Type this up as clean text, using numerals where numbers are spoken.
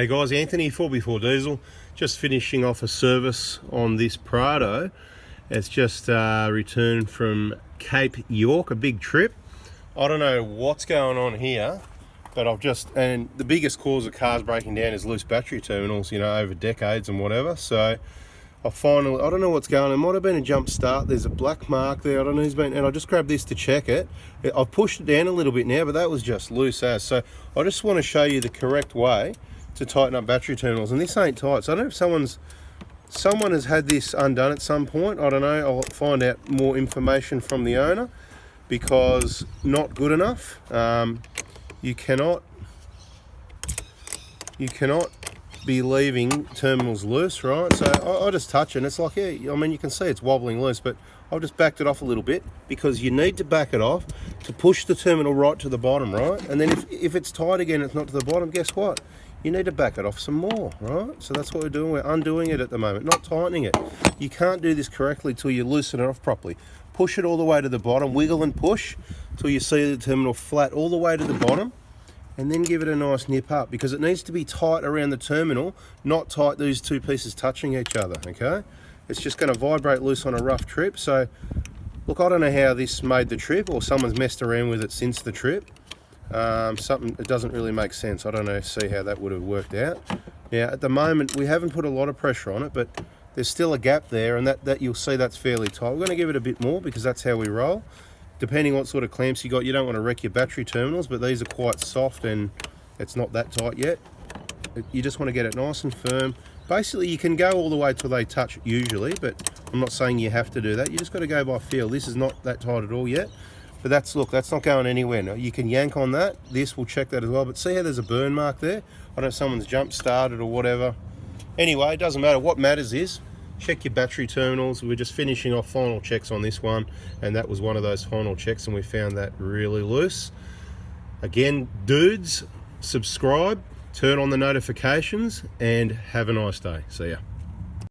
Hey guys, Anthony, 4x4 Diesel. Just finishing off a service on this Prado. It's just returned from Cape York, a big trip. I don't know what's going on here, but and the biggest cause of cars breaking down is loose battery terminals, you know, over decades and whatever. So I don't know what's going on. It might have been a jump start. There's a black mark there. I don't know who's been, and I just grabbed this to check it. I've pushed it down a little bit now, but that was just loose as. So I just want to show you the correct way to tighten up battery terminals, and this ain't tight. So I don't know if someone has had this undone at some point. I don't know. I'll find out more information from the owner, because not good enough. You cannot be leaving terminals loose, right? So I just touch it and it's like, yeah, I mean, you can see it's wobbling loose, but I've just backed it off a little bit, because you need to back it off to push the terminal right to the bottom, right? And then if it's tight again, it's not to the bottom, guess what? You need to back it off some more, right? So that's what we're doing. We're undoing it at the moment, not tightening it. You can't do this correctly till you loosen it off properly. Push it all the way to the bottom, wiggle and push till you see the terminal flat all the way to the bottom, and then give it a nice nip up, because it needs to be tight around the terminal, not tight these two pieces touching each other, okay? It's just going to vibrate loose on a rough trip. So look, I don't know how this made the trip, or someone's messed around with it since the trip. It doesn't really make sense. I don't know, see how that would have worked out. Now at the moment we haven't put a lot of pressure on it, but there's still a gap there, and that you'll see that's fairly tight. We're going to give it a bit more, because that's how we roll. Depending what sort of clamps you got, you don't want to wreck your battery terminals, but these are quite soft and it's not that tight yet. You just want to get it nice and firm. Basically you can go all the way till they touch usually, but I'm not saying you have to do that. You just got to go by feel. This is not that tight at all yet, but that's not going anywhere. Now you can yank on that. This will check that as well, but see how there's a burn mark there? I don't know if someone's jump started or whatever. Anyway, it doesn't matter. What matters is check your battery terminals. We're just finishing off final checks on this one, and that was one of those final checks, and we found that really loose. Again, dudes, subscribe, turn on the notifications, and have a nice day. See ya.